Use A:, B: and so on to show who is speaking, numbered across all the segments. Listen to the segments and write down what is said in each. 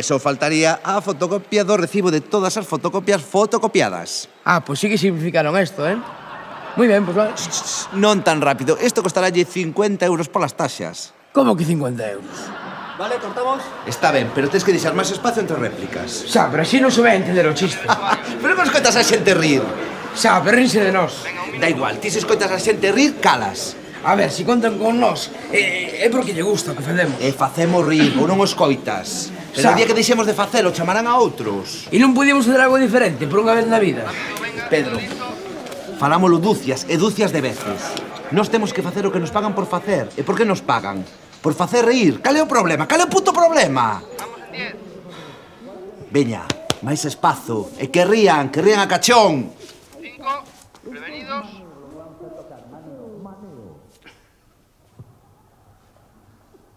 A: Só faltaría a fotocopia do recibo de todas as fotocopias fotocopiadas.
B: Ah, pois sí que simplificaron esto, eh? Moi ben, pois vale.
A: Non tan rápido. Isto costarálle 50 euros polas taxas.
B: Como que 50 euros?
A: Vale, cortamos? Está ben, pero tens que deixar máis espacio entre réplicas.
B: Xa, pero así non se vai a entender o chiste.
A: Pero non escoitas a xente rir.
B: Xa, pero rinse de nós.
A: Da igual, ti se escoitas a xente rir, calas.
B: A ver, se contan con nós, é porque lle gusta o que facemos.
A: E facemos rir, ou non os coitas. Pero
B: Xa.
A: o día que deixemos de facelo, chamarán a outros.
B: E non podíamos fazer algo diferente por unha vez na vida.
A: Pedro, falámoslo ducias e ducias de veces. Nós temos que facer o que nos pagan por facer. E por que nos pagan? Por facer reír. Cal é o problema? Cal é o puto problema? Veña, máis espazo. E que rían a cachón.
C: 5, prevenidos.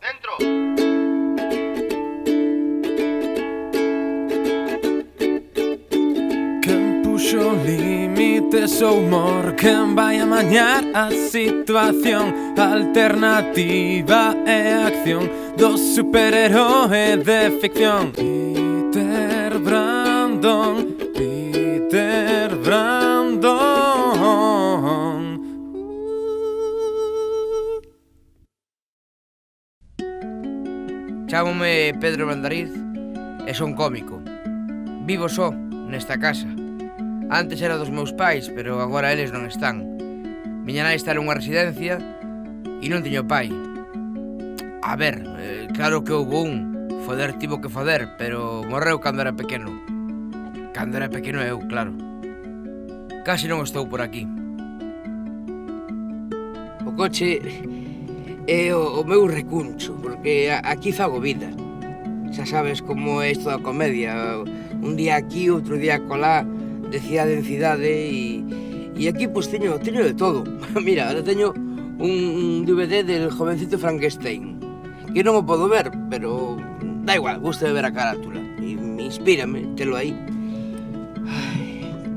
C: Dentro.
D: Quen puxo límites o humor, quen vai amañar a situación. Alternativa e acción do superheroe de ficción. Peter Brandon, Peter Brandon.
B: Chámome Pedro Brandariz e son cómico. Vivo só nesta casa. Antes era dos meus pais, pero agora eles non están. Miña nai está nunha residencia e non teño pai. A ver, claro que houve un. Foder tivo que foder, pero morreu cando era pequeno. Cando era pequeno eu, claro. Casi non estou por aquí. O coche é o meu recuncho, porque aquí fago vida. Xa sabes como é isto da comedia. Un día aquí, outro día colá, de cidade en cidade e aquí pois teño de todo. Mira, ahora teño un DVD del jovencito Frankenstein, que non o podo ver, pero da igual, gusta de ver a carátula e me inspírame telo aí.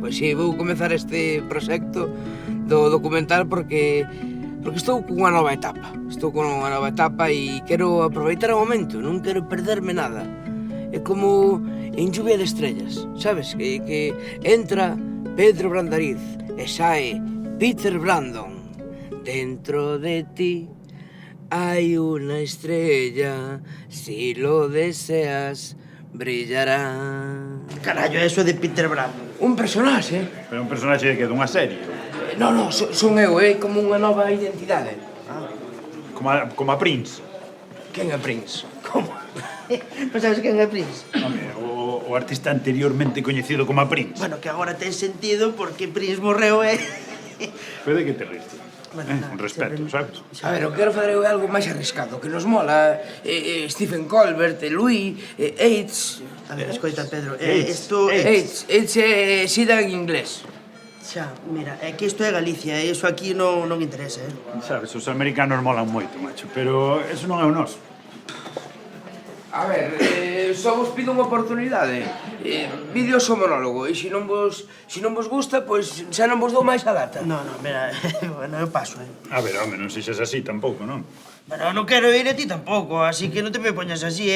B: Pois si, vou comezar este proxecto do documental porque estou cunha nova etapa. Estou con unha nova etapa e quero aproveitar o momento, non quero perderme nada. É como en lluvia de estrellas, sabes? Que entra Pedro Brandariz e sae Peter Brandon. Dentro de ti hay una estrella, si lo deseas, brillará.
E: Carallo, eso é de Peter Brandon.
B: Un personaxe?
F: Pero un personaxe que dunha serie.
B: Non, son eu, é como unha nova identidade.
F: Como a Prince.
B: Quen é Prince?
E: Como? Non sabes quen é Prince?
F: Home, o artista anteriormente coñecido como a Prince.
E: Bueno, que agora ten sentido porque Prince morreu e...
F: Pero de que te riste?
E: Bueno,
F: Un respeto, sabes?
B: A ver, o que quero fazer é algo máis arriscado, que nos mola. Stephen Colbert, Louis, AIDS...
E: A ver, escoita, Pedro,
F: AIDS.
B: AIDS é sida en inglés.
E: Xa, mira, é que isto é Galicia e iso aquí non interesa,
F: Sabes, os americanos molan moito, macho, pero eso non é o noso.
B: A ver, só vos pido unha oportunidade. Vídeos ou monólogo, e se non vos gusta, pois xa non vos dou máis a data.
E: No, mira, bueno, eu paso,
F: A ver, home, non sexas así tampouco, non?
E: Pero non quero ir a ti tampouco, así que non te me poñas así,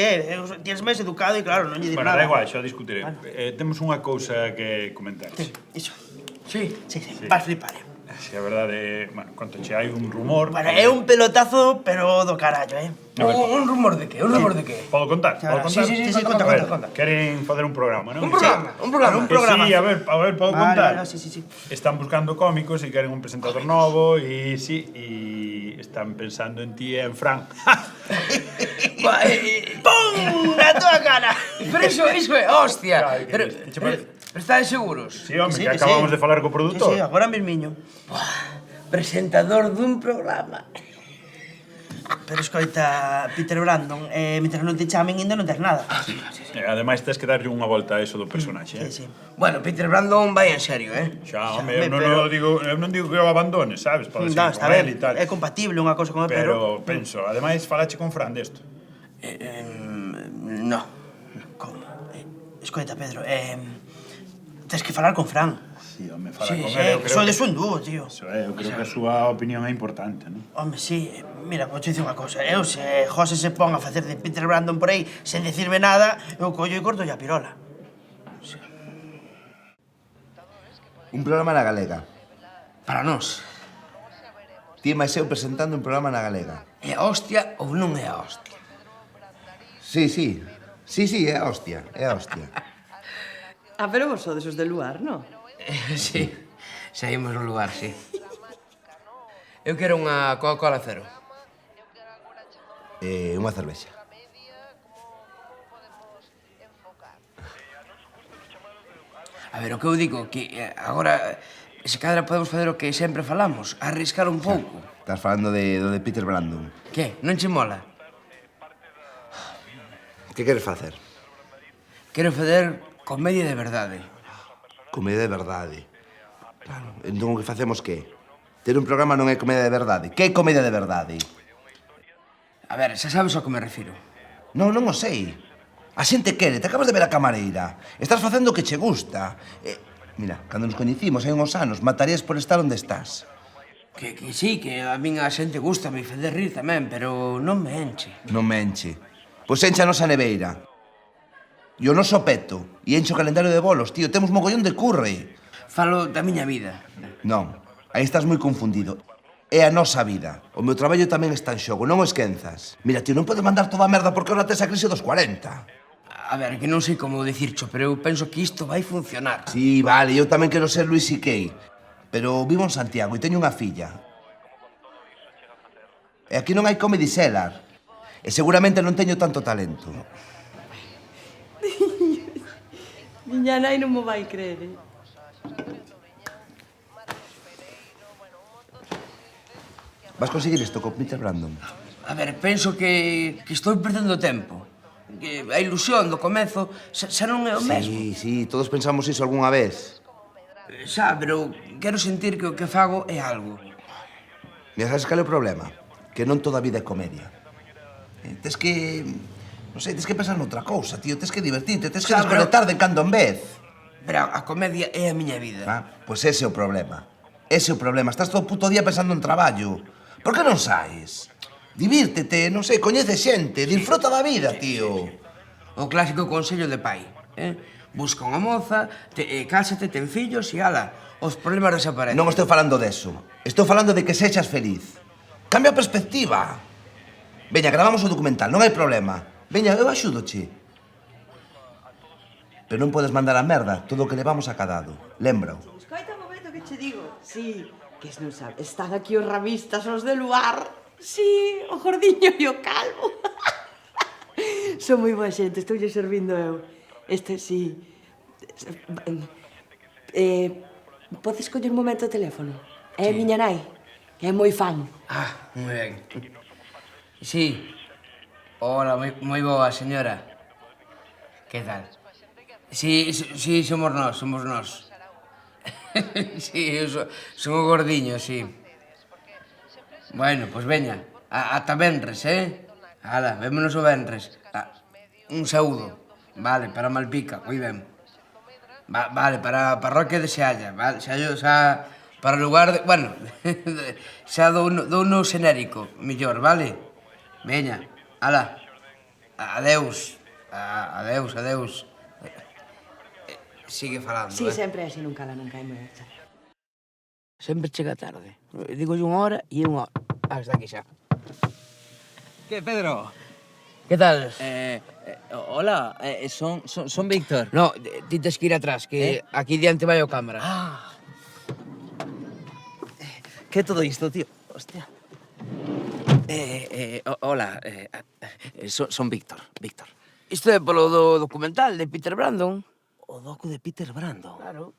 E: Tienes máis educado e claro, non lle dir
F: Bueno,
E: nada.
F: da igual, xa discutiremos. Temos unha cousa que comentar.
E: Iso.
B: Sí.
E: Sí, vas flipar,
F: Si a verdade, bueno, contoche, hai un rumor...
E: Bueno, é un pelotazo, pero do carallo,
B: Un rumor de que? Un rumor de que?
F: Podo contar? Podo contar?
E: Sí, conta.
F: Queren facer un programa, non?
B: Un programa.
E: Un programa.
F: Sí, a ver, podo contar?
E: Vale, sí.
F: Están buscando cómicos e queren un presentador novo e sí, e están pensando en ti e en Fran.
E: ¡Pum! Na tua cara!
B: Pero iso é hostia.
F: Claro,
B: Pero
F: que che parece?
B: estades seguros?
F: Sí, home,
E: Sí,
F: que
E: que
F: acabamos
E: sí.
F: de falar co produtor.
E: Sí, agora mismiño.
B: Presentador dun programa.
E: Pero escoita, Peter Brandon, mentre non te chamen ainda non tes nada.
F: Ademais, tens que darlle unha volta a eso do personaxe,
E: Sí.
B: Bueno, Peter Brandon vai en serio,
F: Xa, home,
E: Xa,
F: eu non digo que o abandones, sabes? Podes
E: Non,
F: ir
E: está
F: con él
E: ben,
F: e tal.
E: é compatible unha cosa con el,
F: Pero penso, ademais, falache con Fran desto.
B: No.
E: Como? Escoita, Pedro, Tens que falar con Fran.
F: Sí, home, fala
B: Sí,
F: con
B: sí,
F: ele. Eu
E: Que
F: creo
E: sodes un dúo, tío.
F: eu creo que a súa opinión é importante, non?
E: Home, sí, mira, vou te dicir unha cosa. Eu, se José se pon a facer de Peter Brandon por aí sen decirme nada, eu collo e corto a pirola.
A: Un programa na galega.
B: Para nós,
A: Ti máis eu presentando un programa na galega.
B: é a hostia ou non é a hostia?
A: Sí, sí. Sí, sí, é a hostia, é a hostia.
G: Ah, pero vos sodes os de Luar, non?
B: Sí, saímos no lugar, sí. Eu quero unha Coca-Cola cero.
A: Unha cervexa.
B: A ver, o que eu digo, que agora, se cadra podemos fazer o que sempre falamos, arriscar un pouco.
A: Estás falando do de Peter Brandon.
B: Que? Non che mola?
A: Que queres facer?
B: Quero fazer comedia de verdade.
A: Comedia de verdade. Claro, entón o que facemos que? Ter un programa non é comedia de verdade. Que é comedia de verdade?
B: A ver, xa sabes ao que me refiro.
A: Non, non o sei. A xente quere, te acabas de ver a camareira. Estás facendo o que che gusta. Mira, cando nos coñecimos hai uns anos, matarías por estar onde estás.
B: Que sí, que a min a xente gusta me fazer rir tamén, pero non me enche.
A: Non me enche. Pois enche a nosa neveira. E o noso peto. E enche o calendario de bolos, tío. Temos mogollón de curre.
B: Falo da miña vida.
A: Non, aí estás moi confundido. É a nosa vida. O meu traballo tamén está en xogo, non o esquenzas. Mira, tío, non podes mandar toda a merda porque ahora tes a crise dos 40.
B: A ver, que non sei como dicircho, pero eu penso que isto vai funcionar.
A: Sí, vale, eu tamén quero ser Luis C.K. Pero vivo en Santiago e teño unha filla. E aquí non hai comedy cellar. E seguramente non teño tanto talento.
G: Miña nai non mo vai creer, eh?
A: Vas conseguir isto con Peter Brandon?
B: A ver, penso que estou perdendo tempo. Que a ilusión do comezo xa non é o mesmo.
A: Sí, sí, todos pensamos iso algunha vez.
B: Xa, pero quero sentir que o que fago é algo.
A: Mira, sabes cal é o problema? Que non toda a vida é comedia. Tes que... Non sei, tes que pensar noutra cousa, tío. Tes que divertirte, tes que
B: Xa, pero-
A: desconectar de cando en vez.
B: Pero a comedia é a miña vida.
A: Pois ese é o problema. Ese é o problema. Estás todo o puto día pensando en traballo. Por que non saes? Divírtete, non sei, coñece xente, disfruta da vida, tío.
B: O clásico consello de pai, Busca unha moza, cásate, ten fillos e ala, os problemas desaparecen.
A: Non estou falando deso. Estou falando de que sexas feliz. Cambia a perspectiva. Veña, gravamos o documental, non hai problema. Veña, eu axúdoche. Pero non podes mandar a merda todo o que levamos acadado. Lémbrao.
G: Escoita un momento que che digo. Sí, que non sabes. Están aquí os ravistas, os de Luar. Sí, o gordiño e o calvo. Son moi boa xente, estou servindo eu. Este, sí. Podes coller un momento o teléfono? É miña nai, que é moi fan.
B: Ah, moi ben. Sí. Hola, moi boa, señora. Que tal? Sí, somos nós. Sí, eu son o gordiño, sí. Bueno, pois veña, ata venres, Ala, vémonos o venres. Un saúdo. Vale, para Malpica, moi ben. Vale, para a parroquia de Sealla, vale? Xa para o lugar de... Bueno, xa dou no xenérico, millor, vale? Veña, ala. Adeus. Adeus. Sigue falando,
G: Sí, sempre é así, nunca cae moi.
B: Sempre chega tarde. Digo unha hora e unha hora. Hasta aquí xa.
H: ¿Qué, Pedro?
B: Que tal?
H: Hola, son Víctor.
B: No, ti tes que ir atrás, que aquí diante vai o cámara.
H: ¿Qué todo isto, tío? Hostia. Hola, son Víctor.
B: Isto é polo do documental de Peter Brandon.
H: O docu de Peter Brandon.
B: Claro.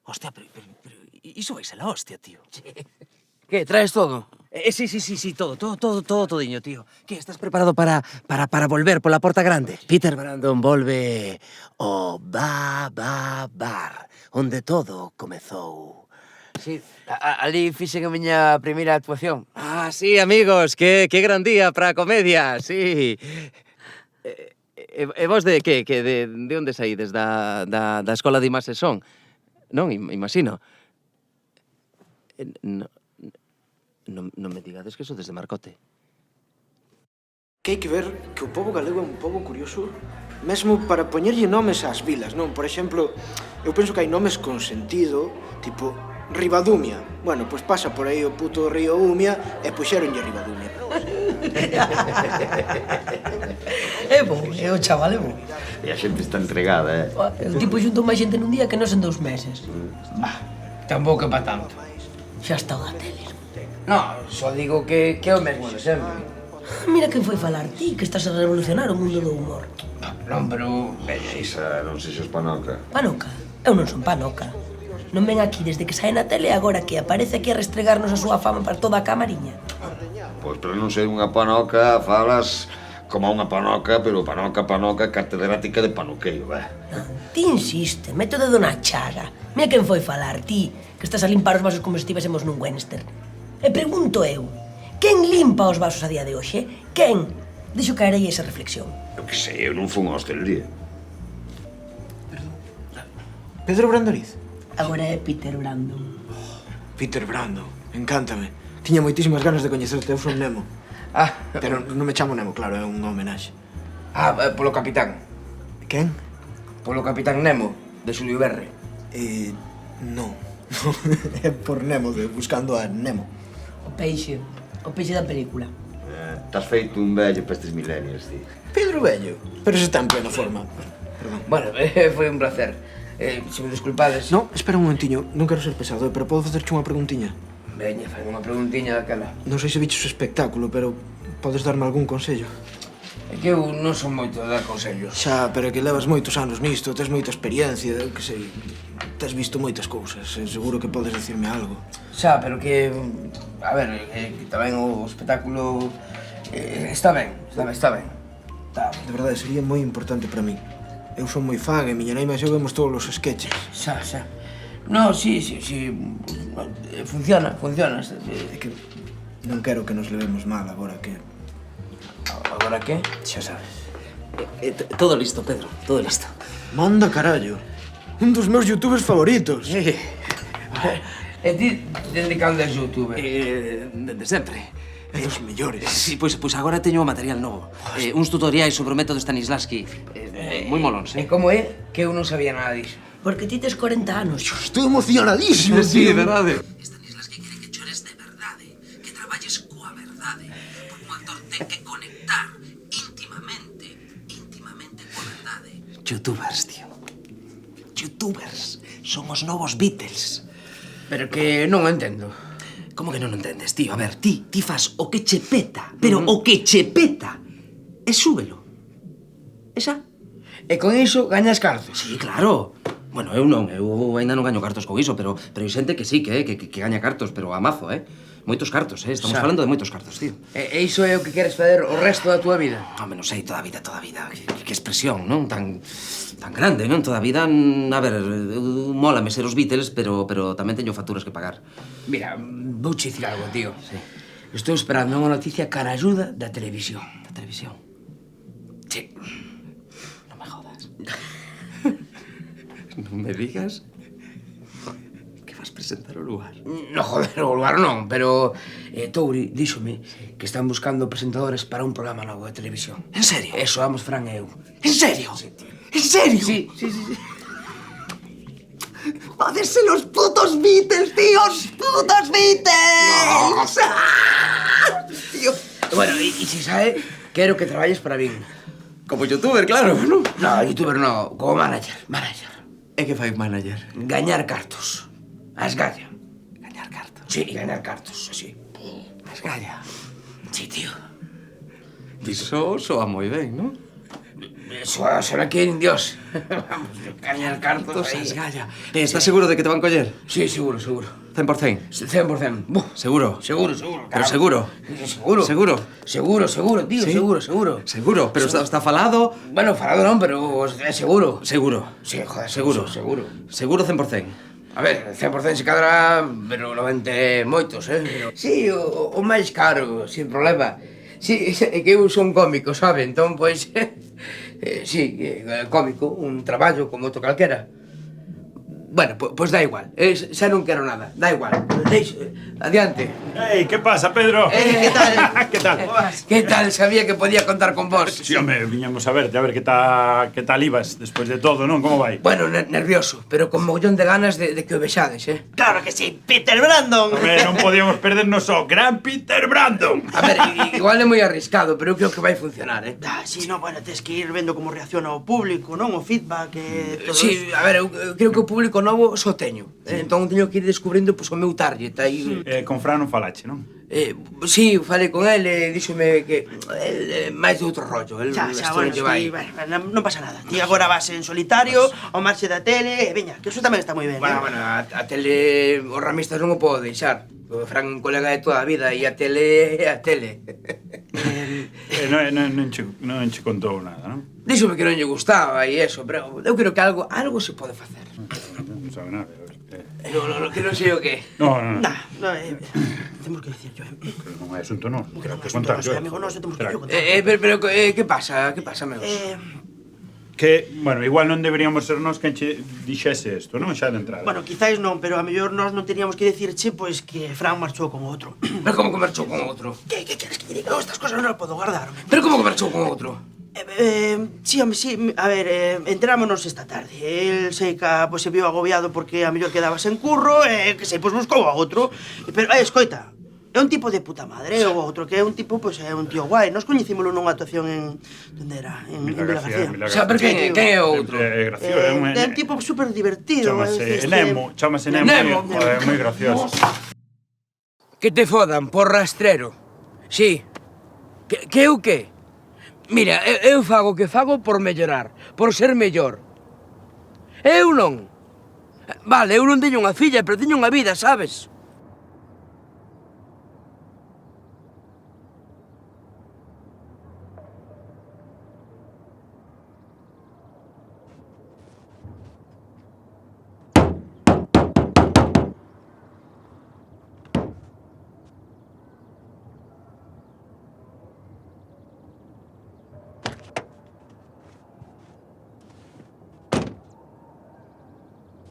H: Hostia, pero iso vai ser la hostia, tío.
B: Que, traes todo?
H: Sí, todo todiño, tío. ¿Qué, estás preparado para volver por la porta grande? Peter Brandon volve ao Bar, onde todo comezou.
B: Sí, ali fixen a miña primeira actuación.
H: Ah, sí, amigos, qué gran día para a comedia, sí. E vos de que? De onde saídes? Da escola de Imaxe son? Non, imagino. Non me digades que sodes de Marcote.
E: Que hai que ver que o pobo galego é un pobo curioso mesmo para poñerlle nomes ás vilas, non? Por exemplo, eu penso que hai nomes con sentido, tipo Ribadumia. Bueno, pois pasa por aí o puto río Umia e puxéronlle Ribadumia.
I: É bo, é o chaval é bo.
J: E a xente está entregada,
I: O tipo xuntou máis xente nun día que nos en 2 meses.
B: Bah, tampouco é pa tanto.
I: Xa está o da tele.
B: No, só digo que é o mesmo de sempre.
I: Mira quen foi falar ti, que estás a revolucionar o mundo do humor.
B: Non, pero...
J: Isa, non sexas panoca.
I: Panoca? Eu non son panoca. Non ven aquí desde que sae na tele agora que aparece aquí a restregarnos a súa fama para toda a camariña.
J: Pois para non ser unha panoca, falas como unha panoca, pero panoca catedrática de panoqueiro,
I: Ti insiste, mete o dedo na chaga. Mira quen foi falar ti, que estás a limpar os vasos como se estivésemos nun Western. E pregunto eu, quen limpa os vasos a día de hoxe? Quen? Deixo caer aí esa reflexión.
J: Eu que sei, eu non fui unha hostelería.
E: Pedro Brandoriz?
I: Agora é Peter Brandon.
E: Peter Brandon, encántame. Tiña moitísimas ganas de coñecerte, eu son Nemo. Pero non me chamo Nemo, claro, é un homenaxe.
B: Polo capitán.
E: Quen?
B: Polo capitán Nemo, de Xulio Verne.
E: Non. É por Nemo, de Buscando a Nemo.
I: O peixe da película.
J: T'has feito un vello para estes millennials, ti.
E: Pedro Vello, pero se está en plena forma. Perdón.
B: Bueno, foi un placer. Se me desculpades...
E: No, espera un momentiño, non quero ser pesado, pero podo facerche unha preguntiña?
B: Veña, fai unha preguntiña daquela.
E: Non sei se viches o espectáculo, pero podes darme algún consello?
B: É que eu non son moito de dar consellos.
E: Xa, pero que levas moitos anos nisto, tes moita experiencia, eu que sei, tes visto moitas cousas, seguro que podes dicirme algo.
B: Xa, pero que... A ver, que tamén o espectáculo... Está ben.
E: De verdade, sería moi importante para min. Eu son moi fan e miña nai e eu vemos todos os sketches.
B: Xa. No, sí. Funciona.
E: É que non quero que nos levemos mal agora que...
B: Agora que?
E: Xa sabes.
H: Todo listo, Pedro, todo listo.
E: Manda carallo. Un dos meus youtubers favoritos.
B: E ti, dende cando és youtuber?
H: Desde sempre.
E: É dos mellores.
H: Sí, pois agora teño material novo. Uns tutoriais sobre o método Stanislavski. Moi molóns,
B: E como é que eu non sabía nada disso?
I: Porque ti tes 40 anos.
E: Estou emocionadísimo,
H: Sí,
E: tío.
H: de verdade.
K: Stanislavski quere que chores de verdade, que traballes coa verdade, porque o actor ten que conectar íntimamente coa verdade.
H: Youtubers, tío. Youtubers. Son os novos Beatles.
B: Pero que non o entendo.
H: Como que non o entendes, tío? A ver, ti fas o que che peta, pero o que che peta e súbelo. Esa?
B: E con iso gañas cartos?
H: Sí, claro. Bueno, eu non, eu ainda non gaño cartos con iso, pero hai xente que sí, que gaña cartos, pero a mazo, Moitos cartos, Estamos falando de moitos cartos, tío.
B: E iso é o que queres fazer o resto da túa vida?
H: Home, non sei, toda a vida. Que expresión, non? Tan grande, non? Toda a vida, a ver, mólame ser os Beatles, pero tamén teño facturas que pagar.
B: Mira, vouche dicir algo, tío.
H: Sí.
B: Estou esperando unha noticia cara ajuda da televisión.
H: Da televisión?
B: Sí.
H: Non me jodas. Non me digas que vas presentar o lugar.
B: No, joder, o lugar non, pero Touri díxome que están buscando presentadores para un programa novo de televisión.
H: En serio?
B: Eso, vamos, Fran e eu.
H: En serio?
B: Sí, tío.
H: En serio?
B: Sí.
H: ¡Joderse los putos Beatles, tío! ¡Los putos Beatles! ¡Ah! Tío.
B: Bueno, e se sae, quero que traballes para min.
H: Como youtuber, claro, ¿no?
B: No, youtuber no, como manager.
H: É que fai manager?
B: Gañar cartos. A esgalla.
H: Gañar cartos?
B: Sí, gañar cartos, así.
H: A esgalla?
B: Sí, tío.
H: Iso soa moi ben, non?
B: Será que en Dios. Vamos, gañar cartos
H: A
B: aí.
H: esgalla. Estás seguro de que te van coller?
B: Sí, seguro.
H: 100%?
B: 100%. Buh.
H: Seguro?
B: Seguro.
H: Pero
B: claro.
H: seguro?
B: Seguro.
H: Seguro?
B: Seguro, tío,
H: Sí?
B: seguro.
H: Seguro? Pero está falado?
B: Bueno, falado non, pero é seguro.
H: Seguro.
B: Sí, joder,
H: Seguro? Seguro 100%.
B: A ver, 100% se cadra, pero 90 moitos, Pero... Sí, o máis caro, sin problema. Sí, é que eu son cómico, sabe? Entón, pois, sí, cómico, un traballo como outro calquera. Bueno, pois da igual. Xa non quero nada. Da igual. Adiante.
F: Ei, que pasa, Pedro?
B: Que tal?
F: Que tal?
B: Que tal? Sabía que podía contar con vos.
F: Si, home, viñamos a verte, a ver que tal ibas despois de todo, non? Como vai?
B: Bueno, nervioso, pero con mogollón de ganas de que o vexades,
L: Claro que sí, Peter Brandon.
F: Home, non podíamos perdernos o gran Peter Brandon.
B: A ver, igual é moi arriscado, pero eu creo que vai funcionar,
L: Si, no, bueno, tens que ir vendo como reacciona o público, non? O feedback e todo
B: Sí, a ver, eu creo que o público novo só teño. Entón teño que ir descubrindo o meu target. Aí...
F: Con Fran non falache, non?
B: Sí, falei con el e díxome que máis de outro rollo.
L: Xa, bueno, non pasa nada. Ti agora vas en solitario, ao marxe da tele, e veña, que eso tamén está moi ben.
B: Bueno, a tele, os ramistas non o podo deixar. O Fran é un colega de toda a vida e a tele é a tele.
F: Non che contou nada, non?
B: Díxome que non lle gustaba e eso, pero eu creo que algo se pode facer.
F: Non sabe nada.
B: Que non sei o que.
F: Non.
L: Temos que dicir yo.
F: Non é asunto non.
L: Creo que asunto noso, amigo noso, temos que yo contar.
B: Pero que pasa, amigos?
F: Que, bueno, igual non deberíamos ser nós quen che dixese isto, non? Xa de entrada.
L: Bueno, quizáis non, pero a mellor nós non teníamos que dicirche, pois, que Fran marchou con outro.
B: Pero como que marchou con outro?
L: Que queres que lle diga? Estas cosas non as podo guardar, home.
B: Pero como que marchou con outro?
L: Sí, home, sí. A ver, enterámonos esta tarde. El sei que pois, se viu agobiado porque a mellor quedaba sen curro e que sei, pois buscou a outro. Pero, escoita, é un tipo de puta madre, o outro que é un tipo, pois é un tío guai. Nos coñecímolo nunha actuación en... Onde era? En Vila García.
B: O sea, pero quen é o outro?
F: É gracioso, é
L: un tipo super divertido.
F: Chamase Nemo, é moi gracioso.
B: Que te fodan por rastrero. Sí. Que eu que? Mira, eu fago o que fago por mellorar, por ser mellor. Eu non. Vale, eu non teño unha filla, pero teño unha vida, sabes?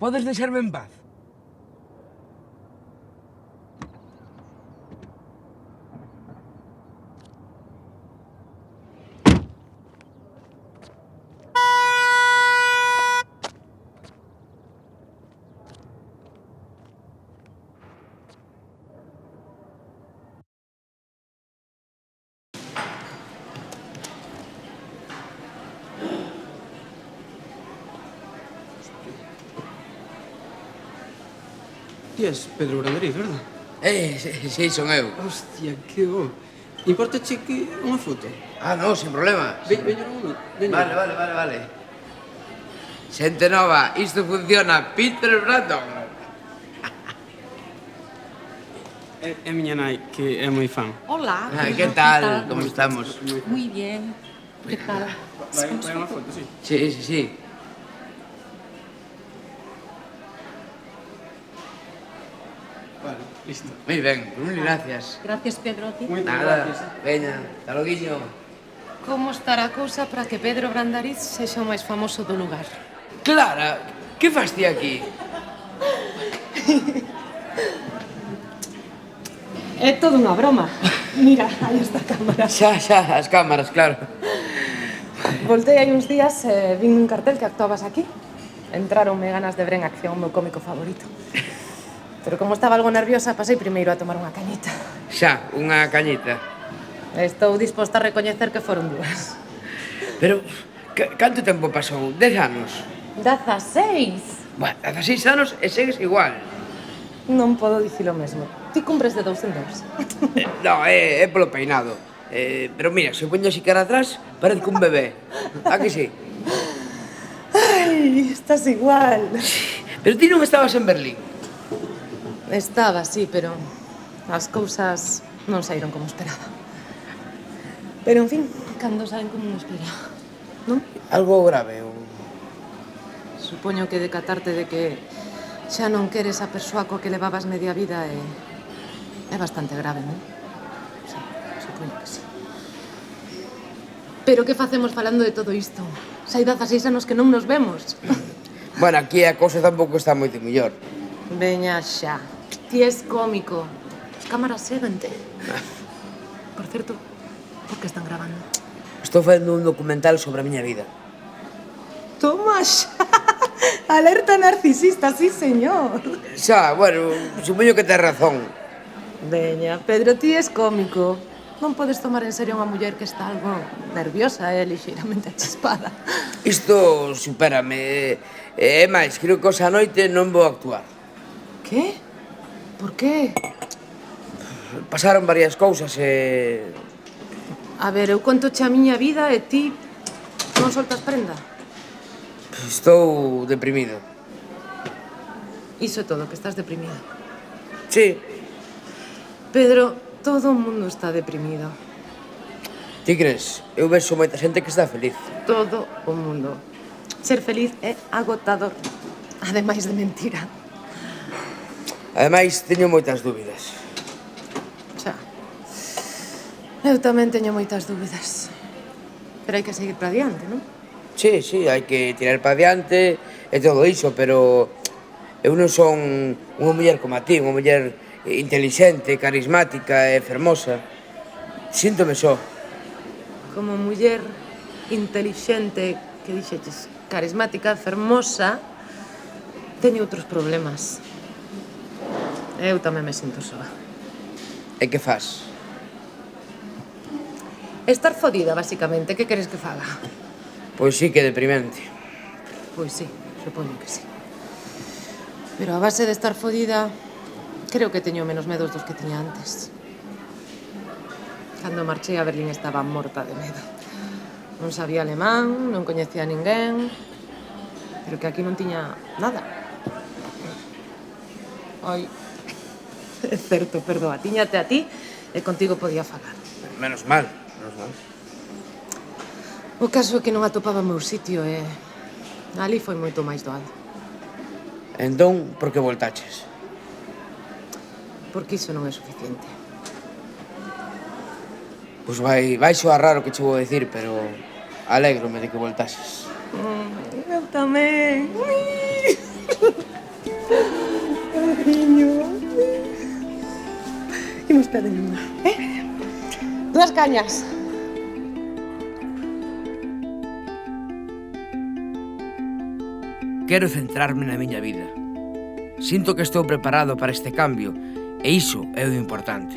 B: Podes deixarme en paz?
M: Ti és Pedro Brandariz, verdad?
B: Sí, son eu.
M: Hostia, que bo. Importache que unha foto?
B: Non, sin problema.
M: Veña un minuto.
B: Vale. Xente nova, isto funciona. Peter Brandon.
M: É miña nai, que é moi fan.
G: Hola.
B: Que tal? Como estamos?
G: Muy bien. Que tal?
M: Vai unha foto, sí.
B: Sí.
M: Vale, listo.
B: Moi ben, mil gracias.
G: Gracias, Pedro.
B: Nada, veña, hasta loguiño.
N: Como estará a cousa para que Pedro Brandariz sexa o máis famoso do lugar?
B: Clara, que fas ti aquí?
N: É todo unha broma. Mira, aí está a cámara.
B: Xa, as cámaras, claro.
N: Voltei hai uns días e vin un cartel que actuabas aquí. Entraronme ganas de ver en acción o meu cómico favorito. Pero como estaba algo nerviosa, pasei primeiro a tomar unha cañita.
B: Xa, unha cañita.
N: Estou disposta a recoñecer que foron dúas.
B: Pero, canto tempo pasou? 10 anos?
N: 16!
B: Bueno, 16 anos e segues igual.
N: Non podo dicir o mesmo. Ti cumpres de 2 en 2.
B: Non, é polo peinado. Pero mira, se poño así cara atrás, parezco un bebé. A que sí?
N: Ai, estás igual.
B: Pero ti non estabas en Berlín.
N: Estaba, sí, pero as cousas non saíron como esperaba. Pero, en fin, cando saen como non espera, non?
B: Algo grave, ou...
N: Supoño que decatarte de que xa non queres a persoa coa que levabas media vida é bastante grave, non? Sí, supoño que sí. Pero que facemos falando de todo isto? Xa hai 16 anos que non nos vemos.
B: Bueno, aquí a cousa tampouco está moito mellor.
N: Veña xa. Ti és cómico. As cámaras séguente. Por certo, por que están gravando?
B: Estou facendo un documental sobre a miña vida.
N: Toma xa. Alerta narcisista, sí, señor.
B: Xa, bueno, supoño que tes razón.
N: Veña, Pedro, ti és cómico. Non podes tomar en serio unha muller que está algo nerviosa e lixeiramente achispada.
B: Isto supérame. É máis, creo que hoxe a noite non vou actuar.
N: Que? Por que?
B: Pasaron varias cousas e...
N: A ver, eu contoche a miña vida e ti non soltas prenda.
B: Estou deprimido.
N: Iso é todo, que estás deprimido.
B: Sí.
N: Pedro, todo o mundo está deprimido.
B: Ti crees? Eu vexo moita xente que está feliz.
N: Todo o mundo. Ser feliz é agotador. Ademais de mentira.
B: Ademais, teño moitas dúbidas.
N: Xa. Eu tamén teño moitas dúbidas. Pero hai que seguir para diante, non?
B: Sí, sí, hai que tirar para diante e todo iso, pero eu non son unha muller como a ti, unha muller intelixente, carismática e fermosa. Síntome só.
N: Como muller intelixente, que dixeches, carismática, fermosa, teño outros problemas. Eu tamén me sinto soa.
B: E que faz?
N: Estar fodida, basicamente. Que queres que faga?
B: Pois sí que é deprimente.
N: Pois sí, supoño que sí. Pero a base de estar fodida, creo que teño menos medos dos que tiña antes. Cando marchei a Berlín estaba morta de medo. Non sabía alemán, non coñecía a ninguén, pero que aquí non tiña nada. Ai, é certo, perdoa, tiñate a ti e contigo podía falar.
B: Menos mal, menos mal.
N: O caso é que non atopaba o meu sitio e ali foi moito máis doado.
B: Entón, por que voltaches?
N: Porque iso non é suficiente.
B: Pois vai soar raro que che vou dicir, pero alégrome de que voltases.
N: Eu tamén. Cariño. Imos pé de luna, Dúas cañas.
B: Quero centrarme na miña vida. Sinto que estou preparado para este cambio e iso é o importante.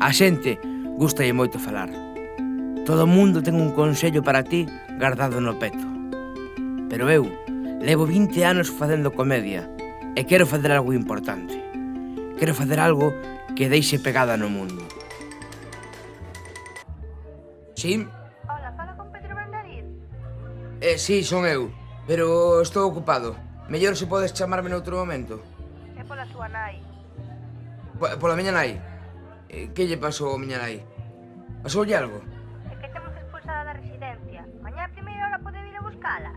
B: A xente gústalle moito falar. Todo o mundo ten un consello para ti guardado no peto. Pero eu levo 20 anos facendo comedia e quero facer algo importante. Quero facer algo que deixe pegada no mundo. Sí?
O: Hola, fala con Pedro Brandariz?
B: Sí, son eu, pero estou ocupado. Mellor se podes chamarme noutro momento.
O: É pola súa nai.
B: Pola miña nai? Que lle pasou a miña nai? Pasoulle algo?
O: É que temos expulsada da residencia. Mañá a primeira hora pode vir a buscala?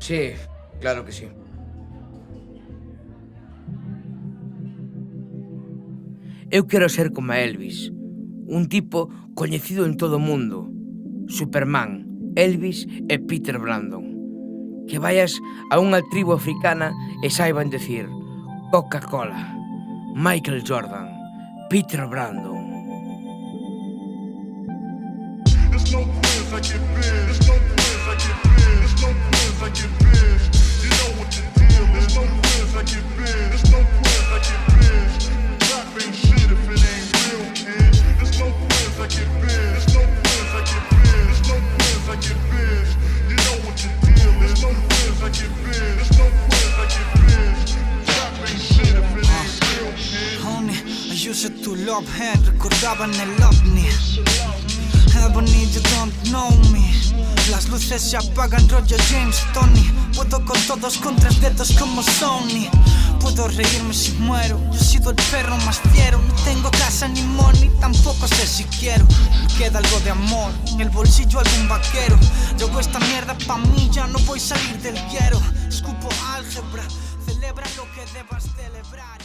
B: Sí, claro que sí. Eu quero ser como Elvis, un tipo coñecido en todo o mundo. Superman, Elvis e Peter Brandon. Que vayas a unha tribu africana e saiban decir Coca-Cola, Michael Jordan, Peter Brandon.
P: To love head, recordaban el ovni. Ebony, you don't know me. Las luces se apagan, rollo James Tony. Puedo con todos con 3 dedos como Sony. Puedo reírme si muero. Yo he sido el perro más fiero. No tengo casa ni money, tampoco sé si quiero. Me queda algo de amor, en el bolsillo algún vaquero. Yo hago esta mierda pa' mí, ya no voy a salir del quiero. Escupo álgebra, celebra lo que debas celebrar.